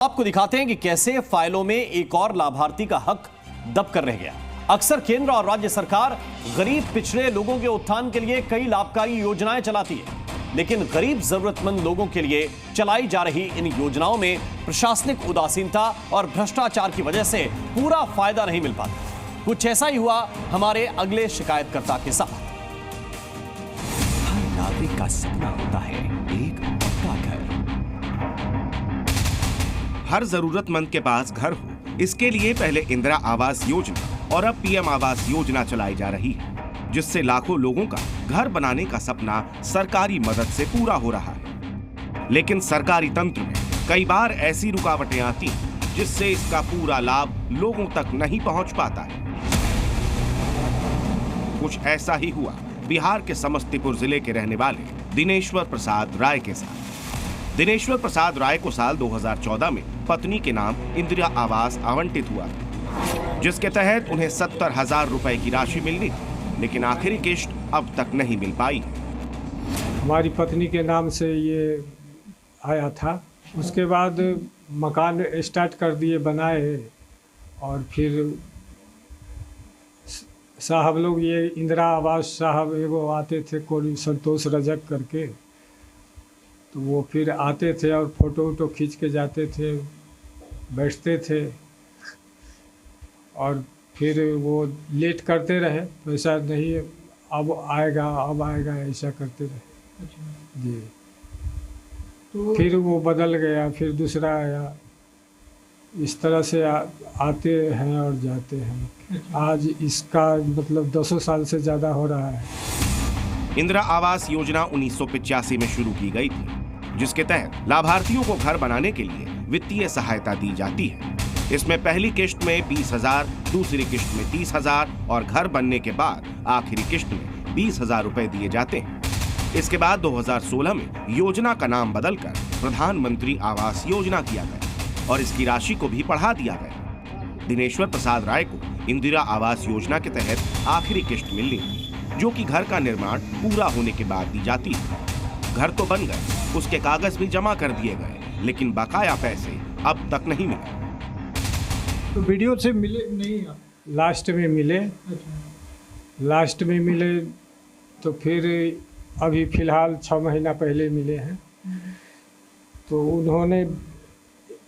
आपको दिखाते हैं कि कैसे फाइलों में एक और लाभार्थी का हक दब कर रह गया। अक्सर केंद्र और राज्य सरकार गरीब पिछड़े लोगों के उत्थान के लिए कई लाभकारी योजनाएं चलाती है, लेकिन गरीब जरूरतमंद लोगों के लिए चलाई जा रही इन योजनाओं में प्रशासनिक उदासीनता और भ्रष्टाचार की वजह से पूरा फायदा नहीं मिल पाता। कुछ ऐसा ही हुआ हमारे अगले शिकायतकर्ता के साथ। हर नागरिक का सपना होता है एक पक्का घर। हर जरूरतमंद के पास घर हो, इसके लिए पहले इंदिरा आवास योजना और अब पीएम आवास योजना चलाई जा रही है, जिससे लाखों लोगों का घर बनाने का सपना सरकारी मदद से पूरा हो रहा है। लेकिन सरकारी तंत्र में कई बार ऐसी रुकावटें आती हैं, जिससे इसका पूरा लाभ लोगों तक नहीं पहुंच पाता है। कुछ ऐसा ही हुआ बिहार के समस्तीपुर जिले के रहने वाले दिनेश्वर प्रसाद राय के साथ। दिनेश्वर प्रसाद राय को साल 2014 में पत्नी के नाम इंदिरा आवास आवंटित हुआ, जिसके तहत उन्हें 70,000 रुपए की राशि मिलनी थी, लेकिन आखिरी किश्त अब तक नहीं मिल पाई। हमारी पत्नी के नाम से ये आया था, उसके बाद मकान स्टार्ट कर दिए बनाए, और फिर साहब लोग ये इंदिरा आवास साहब एगो आते थे, कोई संतोष रजक करके, तो वो फिर आते थे और फोटो वोटो खींच के जाते थे, बैठते थे, और फिर वो लेट करते रहे, तो ऐसा नहीं अब आएगा ऐसा करते रहे जी। तो फिर वो बदल गया, फिर दूसरा आया, इस तरह से आते हैं और जाते हैं। आज इसका मतलब 200 साल से ज़्यादा हो रहा है। इंदिरा आवास योजना 1985 में शुरू की गई थी, जिसके तहत लाभार्थियों को घर बनाने के लिए वित्तीय सहायता दी जाती है। इसमें पहली किश्त में 20,000, दूसरी किश्त में 30,000 और घर बनने के बाद आखिरी किश्त में 20,000 रुपए दिए जाते हैं। इसके बाद 2016 में योजना का नाम बदलकर प्रधानमंत्री आवास योजना किया गया और इसकी राशि को भी बढ़ा दिया गया। दिनेश्वर प्रसाद राय को इंदिरा आवास योजना के तहत आखिरी किश्त मिलनी थी, जो कि घर का निर्माण पूरा होने के बाद दी जाती है। घर तो बन गए, उसके कागज भी जमा कर दिए गए, लेकिन बकाया पैसे अब तक नहीं मिले। तो वीडियो से मिले नहीं, लास्ट में मिले। लास्ट में मिले तो फिर अभी फिलहाल 6 महीना पहले मिले हैं। तो उन्होंने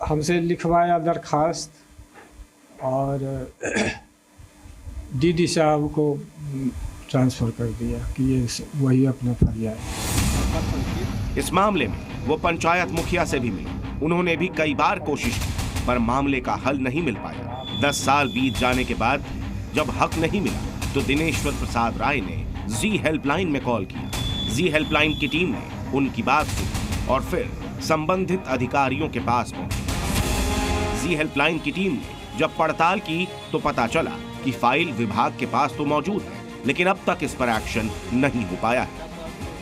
हमसे लिखवाया दरखास्त और डीडी साहब को ट्रांसफ़र कर दिया कि ये वही अपना फरियाद है। इस मामले में वो पंचायत मुखिया से भी मिले। उन्होंने भी कई बार कोशिश की, पर मामले का हल नहीं मिल पाया। 10 साल बीत जाने के बाद जब हक नहीं मिला, तो दिनेश्वर प्रसाद राय ने जी हेल्पलाइन में कॉल किया। जी हेल्पलाइन की टीम ने उनकी बात सुनी और फिर संबंधित अधिकारियों के पास पहुंची। जी हेल्पलाइन की टीम ने जब पड़ताल की तो पता चला कि फाइल विभाग के पास तो मौजूद है, लेकिन अब तक इस पर एक्शन नहीं हो पाया है।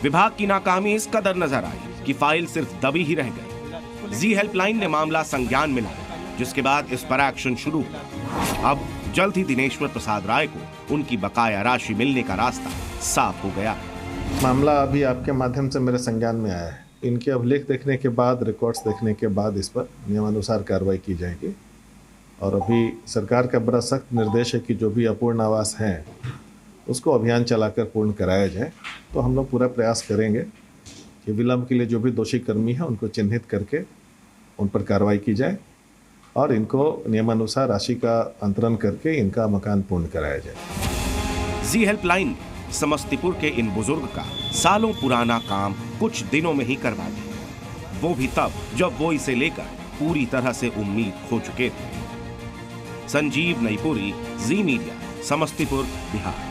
विभाग की नाकामी इस कदर नजर आई कि फाइल सिर्फ दबी ही रह गई। जी हेल्पलाइन ने मामला संज्ञान में लाया, जिसके बाद इस पर एक्शन शुरू हुआ। अब जल्द ही दिनेश्वर प्रसाद राय को उनकी बकाया राशि मिलने का रास्ता साफ हो गया। मामला अभी आपके माध्यम से मेरे संज्ञान में आया है। इनके अभिलेख देखने के बाद, रिकॉर्ड्स देखने के बाद इस पर नियमानुसार कार्रवाई की जाएगी। और अभी सरकार का बड़ा सख्त निर्देश है कि जो भी अपूर्ण आवास हैं उसको अभियान चलाकर पूर्ण कराया जाए। तो हम लोग पूरा प्रयास करेंगे कि विलंब के लिए जो भी दोषी कर्मी हैं उनको चिन्हित करके उन पर कार्रवाई की जाए और इनको नियमानुसार राशि का अंतरण करके इनका मकान पूर्ण कराया जाए। जी हेल्पलाइन समस्तीपुर के इन बुजुर्ग का सालों पुराना काम कुछ दिनों में ही करवा दिया, वो भी तब जब वो इसे लेकर पूरी तरह से उम्मीद खो चुके थे। संजीव नईपुरी, जी मीडिया, समस्तीपुर, बिहार।